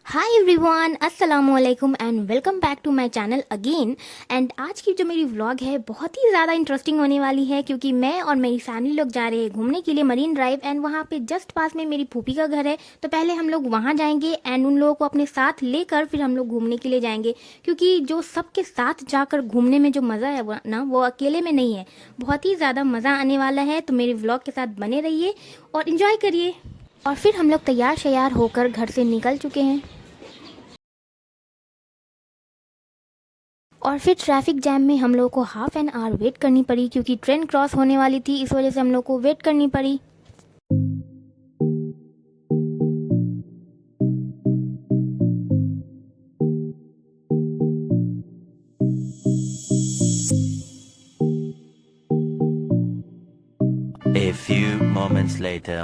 हाय everyone, अस्सलाम वालेकुम and welcome back to my channel again. And आज की जो मेरी व्लॉग है बहुत ही ज़्यादा इंटरेस्टिंग होने वाली है, क्योंकि मैं और मेरी फैमिली लोग जा रहे हैं घूमने के लिए मरीन ड्राइव। एंड वहाँ पे जस्ट पास में मेरी फूफी का घर है, तो पहले हम लोग वहाँ जाएंगे एंड उन लोगों को अपने साथ लेकर फिर हम लोग घूमने के लिए जाएंगे, क्योंकि जो सबके साथ जाकर घूमने में जो मज़ा है ना, वो अकेले में नहीं है। बहुत ही ज़्यादा मज़ा आने वाला है, तो मेरे व्लॉग के साथ बने रहिए और इन्जॉय करिए। और फिर हम लोग तैयार शैयार होकर घर से निकल चुके हैं और फिर ट्रैफिक जैम में हम लोगों को हाफ एन आवर वेट करनी पड़ी, क्योंकि ट्रेन क्रॉस होने वाली थी, इस वजह से हम लोग को वेट करनी पड़ी। A few moments later.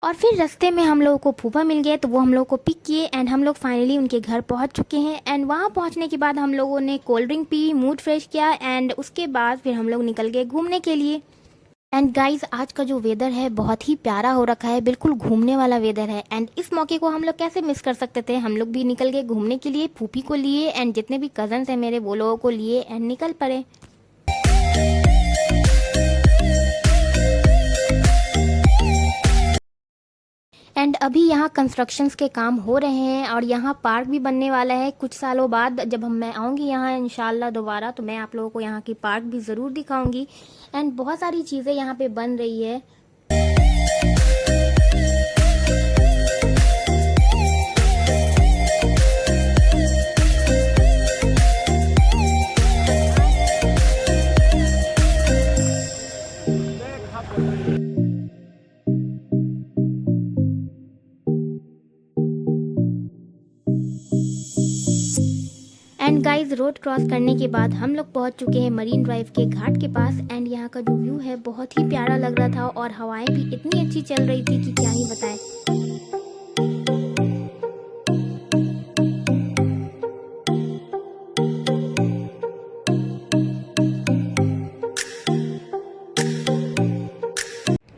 और फिर रास्ते में हम लोगों को फूफा मिल गए, तो वो हम लोग को पिक किए एंड हम लोग फाइनली उनके घर पहुंच चुके हैं। एंड वहां पहुंचने के बाद हम लोगों ने cold drink P, mood fresh किया एंड उसके बाद फिर हम लोग निकल गए घूमने के लिए। एंड गाइज, आज का जो वेदर है बहुत ही प्यारा हो रखा है, बिल्कुल घूमने वाला वेदर है। एंड इस मौके को हम लोग कैसे मिस कर सकते थे। हम लोग भी निकल गए घूमने के लिए, फूफी को लिए एंड जितने भी कजन्स हैं मेरे वो लोगों को लिए एंड निकल पड़े। एंड अभी यहाँ कंस्ट्रक्शंस के काम हो रहे हैं और यहाँ पार्क भी बनने वाला है। कुछ सालों बाद जब मैं आऊँगी यहाँ इंशाल्लाह दोबारा, तो मैं आप लोगों को यहाँ की पार्क भी ज़रूर दिखाऊंगी। एंड बहुत सारी चीज़ें यहाँ पे बन रही है। एंड गाइज, रोड क्रॉस करने के बाद हम लोग पहुंच चुके हैं मरीन ड्राइव के घाट के पास। एंड यहाँ का जो व्यू है बहुत ही प्यारा लग रहा था और हवाएं भी इतनी अच्छी चल रही थी कि क्या ही बताएं।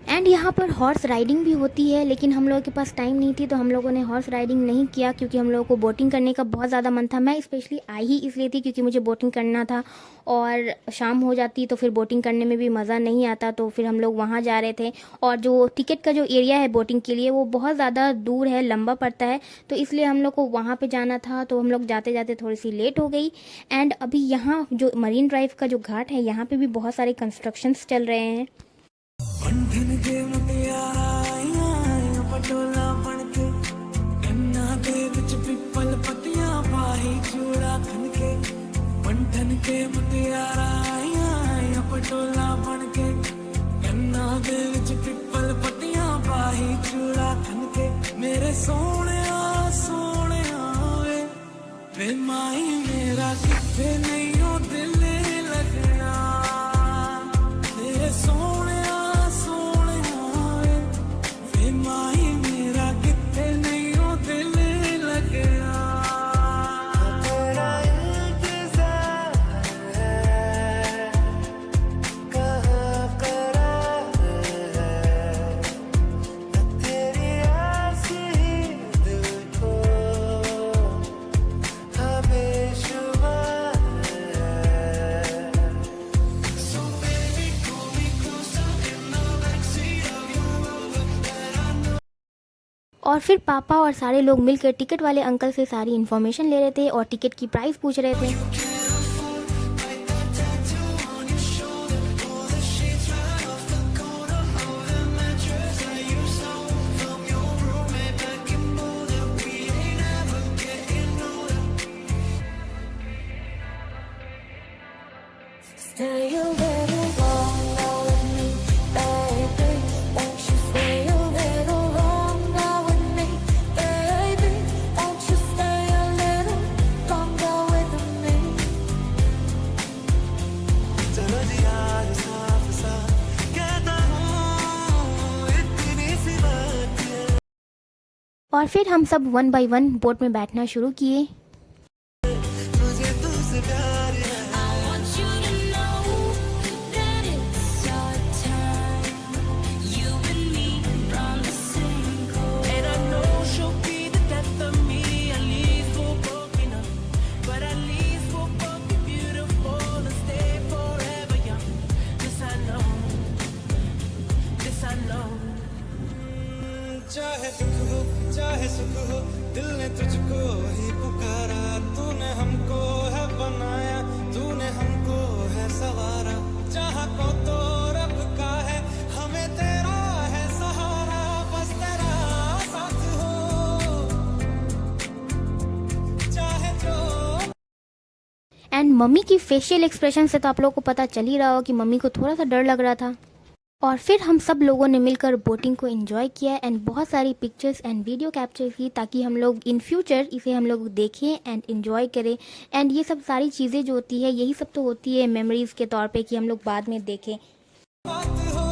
एंड यहाँ पर हॉर्स राइडिंग भी होती है, लेकिन हम लोगों के पास टाइम नहीं थी, तो हम लोगों ने हॉर्स राइडिंग नहीं किया, क्योंकि हम लोगों को बोटिंग करने का बहुत ज़्यादा मन था। मैं स्पेशली आई ही इसलिए थी क्योंकि मुझे बोटिंग करना था, और शाम हो जाती तो फिर बोटिंग करने में भी मज़ा नहीं आता, तो फिर हम लोग वहाँ जा रहे थे। और जो टिकट का जो एरिया है बोटिंग के लिए वो बहुत ज़्यादा दूर है, लंबा पड़ता है, तो इसलिए हम लोग को वहाँ पर जाना था। तो हम लोग जाते जाते थोड़ी सी लेट हो गई। एंड अभी यहाँ जो मरीन ड्राइव का जो घाट है, यहाँ पर भी बहुत सारे कंस्ट्रक्शंस चल रहे हैं। पटोला बनके गन्ना दे विच पिपल पत्तियां पाही चूड़ा खनके बंधन के मुटियारा आया पटोला बनके गन्ना दे विच पिपल पत्तियां पाही चूड़ा खनके मेरे सोने वे माई मेरा किथे नहीं हो दिल लगना तेरे सोने और फिर पापा और सारे लोग मिलकर टिकट वाले अंकल से सारी इन्फॉर्मेशन ले रहे थे और टिकट की प्राइस पूछ रहे थे। Stay a little longer with me, baby. Won't you stay a little longer with me, baby? Won't you stay a little longer with me? चलो जी यार साफ साफ कहता हूँ इतनी सी बात है। और फिर हम सब 1 बाय 1 बोट में बैठना शुरू किए। मुझे तुझसे प्यार है। I want you to know that it's our time. You and me on the same coast. And I know she'll be the death of me. At least we'll both be enough. But at least we'll both be beautiful and stay forever young. This I know. This I know. चाहे दुख हो चाहे सुख हो दिल ने तुझको ही पुकारा तूने हमको है बनाया तूने हमको है सवारा जहाँ को तो रब का है हमें तेरा है सहारा बस तेरा साथ हो चाहे जो। एंड मम्मी की फेशियल एक्सप्रेशन से तो आप लोगों को पता चल ही रहा हो कि मम्मी को थोड़ा सा डर लग रहा था। और फिर हम सब लोगों ने मिलकर बोटिंग को एंजॉय किया एंड बहुत सारी पिक्चर्स एंड वीडियो कैप्चर की ताकि हम लोग इन फ्यूचर इसे हम लोग देखें एंड एंजॉय करें। एंड ये सब सारी चीज़ें जो होती है यही सब तो होती है मेमोरीज़ के तौर पे कि हम लोग बाद में देखें। बात हो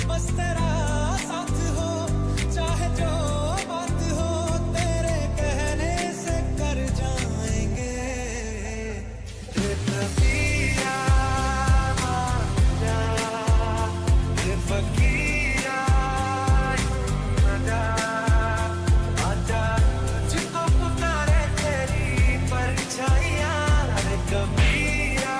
बस तेरा साथ हो चाहे जो बात हो तेरे कहने से कर जाएंगे ये तबीया मान जा ये फकीरा यूं न जा आजा जिसको पुकारे तेरी परछाइयां अरे कबीरा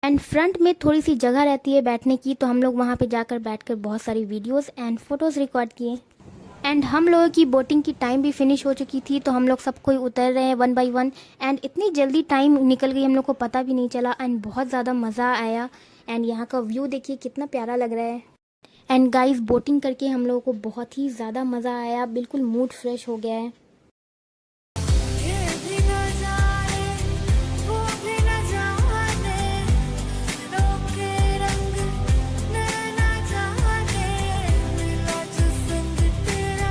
एंड फ्रंट में थोड़ी सी जगह रहती है बैठने की तो हम लोग वहाँ पे जाकर बैठकर बहुत सारी वीडियोस एंड फोटोज़ रिकॉर्ड किए। एंड हम लोगों की बोटिंग की टाइम भी फिनिश हो चुकी थी तो हम लोग सब कोई उतर रहे हैं 1 बाय 1 एंड इतनी जल्दी टाइम निकल गई हम लोग को पता भी नहीं चला एंड बहुत ज़्यादा मज़ा आया। एंड यहाँ का व्यू देखिए कितना प्यारा लग रहा है। एंड गाइस बोटिंग करके हम लोगों को बहुत ही ज़्यादा मज़ा आया, बिल्कुल मूड फ्रेश हो गया है। ये भी न जाने वो भी न जाने रोके रंग नैना जाने मिला जो संग तेरा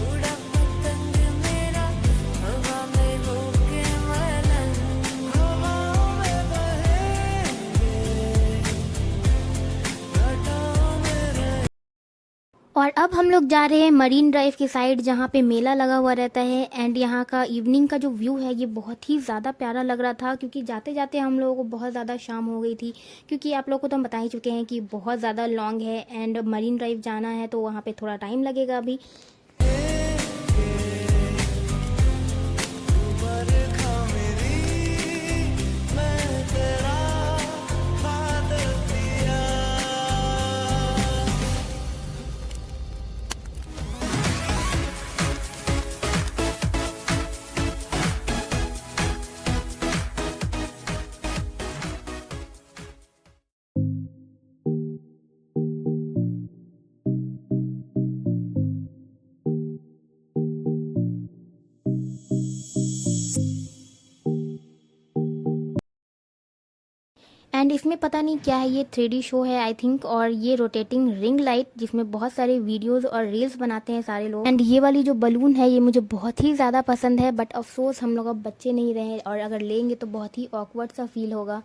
उड़ा पतंग मेरा हवा में होके मलंग हवाओं में बहेंगे घाटों में रहे। और अब हम लोग जा रहे हैं मरीन ड्राइव की साइड जहाँ पे मेला लगा हुआ रहता है। एंड यहाँ का इवनिंग का जो व्यू है ये बहुत ही ज़्यादा प्यारा लग रहा था क्योंकि जाते जाते हम लोगों को बहुत ज़्यादा शाम हो गई थी क्योंकि आप लोगों को तो हम बता ही चुके हैं कि बहुत ज़्यादा लॉन्ग है एंड मरीन ड्राइव जाना है तो वहाँ पे थोड़ा टाइम लगेगा अभी। बरखा मेरी मैं तेरा बादल पिया। एंड इसमें पता नहीं क्या है, ये 3D शो है आई थिंक। और ये रोटेटिंग रिंग लाइट जिसमें बहुत सारे वीडियोस और रील्स बनाते हैं सारे लोग। एंड ये वाली जो बलून है ये मुझे बहुत ही ज़्यादा पसंद है बट अफसोस हम लोग अब बच्चे नहीं रहे और अगर लेंगे तो बहुत ही ऑकवर्ड सा फील होगा।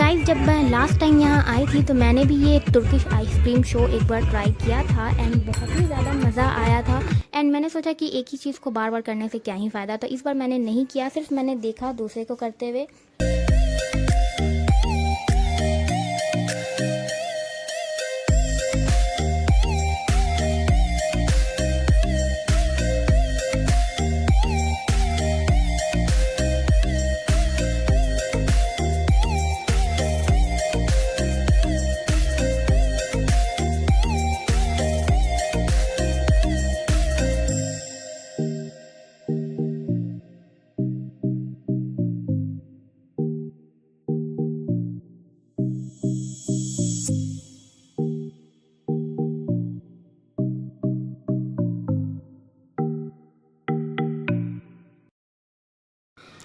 गाइस जब मैं लास्ट टाइम यहाँ आई थी तो मैंने भी ये तुर्किश आइसक्रीम शो एक बार ट्राई किया था एंड बहुत ही ज़्यादा मज़ा आया था। एंड मैंने सोचा कि एक ही चीज़ को बार बार करने से क्या ही फ़ायदा, तो इस बार मैंने नहीं किया, सिर्फ मैंने देखा दूसरे को करते हुए।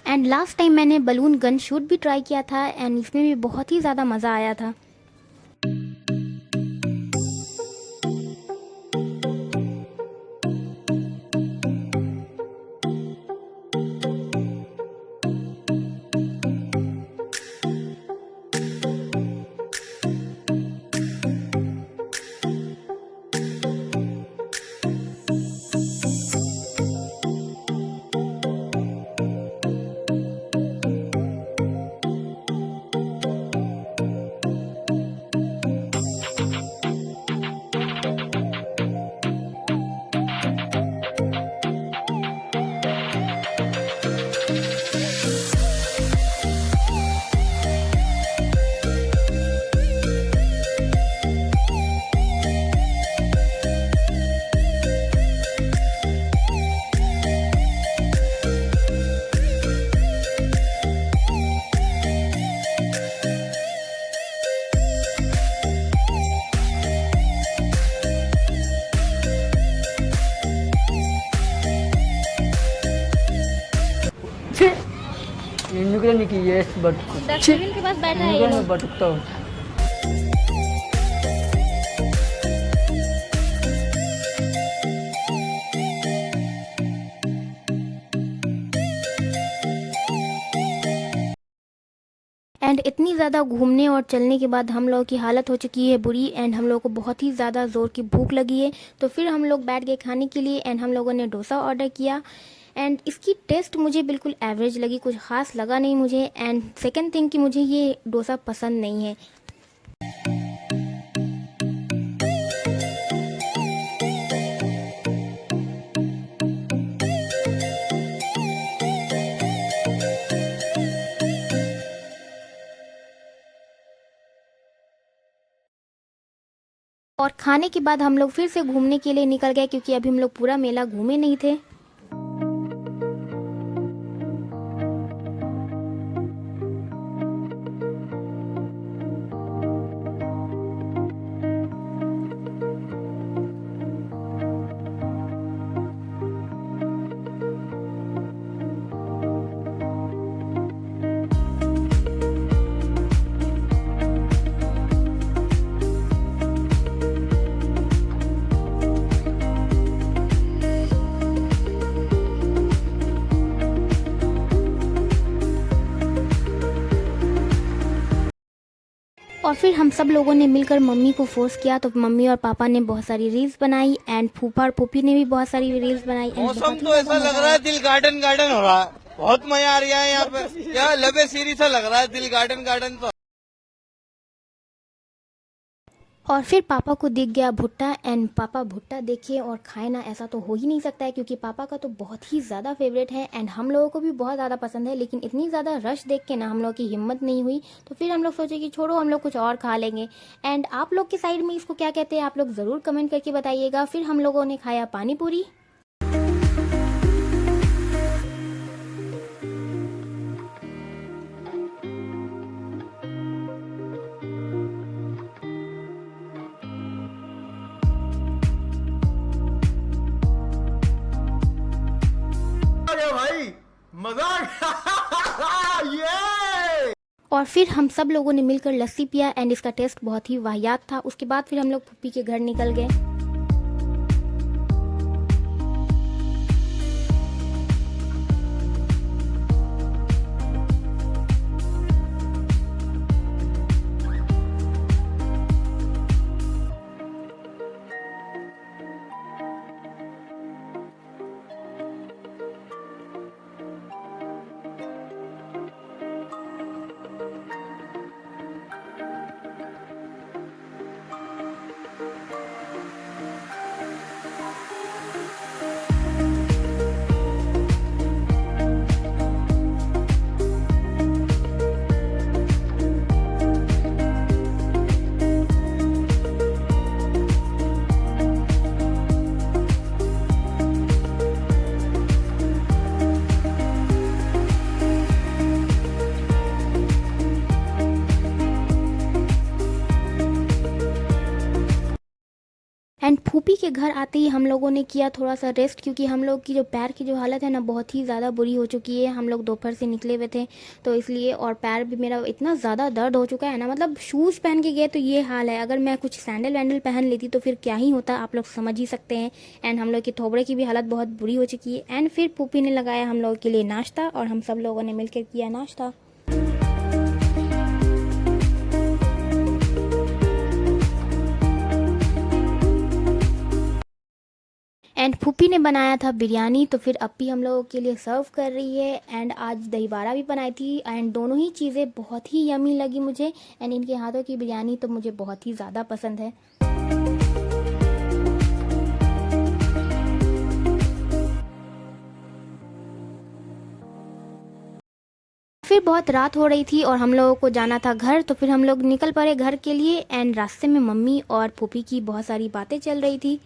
एंड लास्ट टाइम मैंने बलून गन शूट भी ट्राई किया था एंड इसमें भी बहुत ही ज़्यादा मज़ा आया था। ఎందుకులే నీకు ఈ ఏస్ బతుకు डस्टबिन के पास बैठा है ये ఎందుకులే लोग। నువ్వు బతుకుతావు एंड इतनी ज़्यादा घूमने और चलने के बाद हम लोगों की हालत हो चुकी है बुरी एंड हम लोगों को बहुत ही ज़्यादा ज़ोर की भूख लगी है, तो फिर हम लोग बैठ गए खाने के लिए एंड हम लोगों ने डोसा ऑर्डर किया। एंड इसकी टेस्ट मुझे बिल्कुल एवरेज लगी, कुछ ख़ास लगा नहीं मुझे। एंड सेकंड थिंग कि मुझे ये डोसा पसंद नहीं है। और खाने के बाद हम लोग फिर से घूमने के लिए निकल गए क्योंकि अभी हम लोग पूरा मेला घूमे नहीं थे। और फिर हम सब लोगों ने मिलकर मम्मी को फोर्स किया, तो मम्मी और पापा ने बहुत सारी रील्स बनाई एंड फूफा और पुप्पी ने भी बहुत सारी रील्स बनाई। मौसम तो ऐसा लग रहा है दिल गार्डन गार्डन हो रहा है, बहुत मजा आ रहा है यहाँ पे। क्या लबे सीरी सा लग रहा है दिल गार्डन गार्डन तो। और फिर पापा को दिख गया भुट्टा एंड पापा भुट्टा देखे और खाए ना, ऐसा तो हो ही नहीं सकता है क्योंकि पापा का तो बहुत ही ज़्यादा फेवरेट है एंड हम लोगों को भी बहुत ज़्यादा पसंद है। लेकिन इतनी ज़्यादा रश देख के ना हम लोग की हिम्मत नहीं हुई, तो फिर हम लोग सोचे कि छोड़ो हम लोग कुछ और खा लेंगे। एंड आप लोग के साइड में इसको क्या कहते हैं आप लोग ज़रूर कमेंट करके बताइएगा। फिर हम लोगों ने खाया पानी पूरी। भाई मजा आ गया। और फिर हम सब लोगों ने मिलकर लस्सी पिया एंड इसका टेस्ट बहुत ही वाहियात था। उसके बाद फिर हम लोग पुप्पी के घर निकल गए। फूफी के घर आते ही हम लोगों ने किया थोड़ा सा रेस्ट, क्योंकि हम लोग की जो पैर की जो हालत है ना बहुत ही ज़्यादा बुरी हो चुकी है। हम लोग दोपहर से निकले हुए थे तो इसलिए, और पैर भी मेरा इतना ज़्यादा दर्द हो चुका है ना, मतलब शूज़ पहन के गए तो ये हाल है, अगर मैं कुछ सैंडल वैंडल पहन लेती तो फिर क्या ही होता, आप लोग समझ ही सकते हैं। एंड हम लोग की थोबड़े की भी हालत बहुत बुरी हो चुकी है। एंड फिर फूफी ने लगाया हम लोगों के लिए नाश्ता और हम सब लोगों ने मिलकर किया नाश्ता। एंड फूफी ने बनाया था बिरयानी, तो फिर अप्पी हम लोगों के लिए सर्व कर रही है। एंड आज दही बाड़ा भी बनाई थी एंड दोनों ही चीज़ें बहुत ही यमी लगी मुझे। एंड इनके हाथों की बिरयानी तो मुझे बहुत ही ज़्यादा पसंद है। फिर बहुत रात हो रही थी और हम लोगों को जाना था घर, तो फिर हम लोग निकल पड़े घर के लिए। एंड रास्ते में मम्मी और फूफी की बहुत सारी बातें चल रही थी।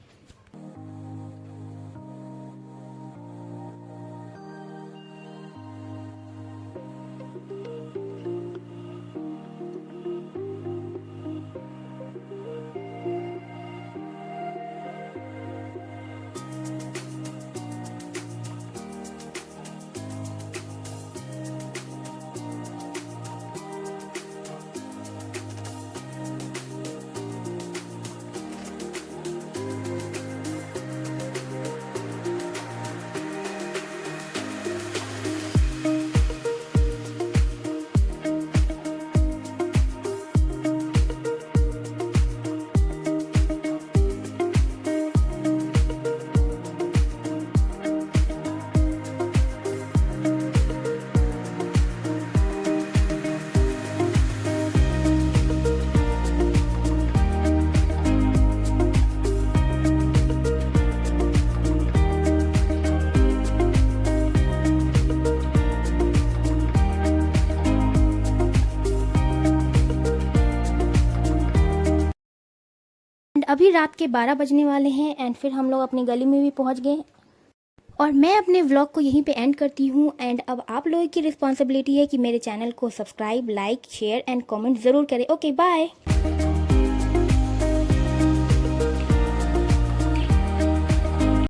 अभी रात के 12 बजने वाले हैं एंड फिर हम लोग अपनी गली में भी पहुंच गए और मैं अपने व्लॉग को यहीं पे एंड करती हूँ। एंड अब आप लोगों की रिस्पॉन्सिबिलिटी है कि मेरे चैनल को subscribe, like, share and comment ज़रूर करें। Okay, bye.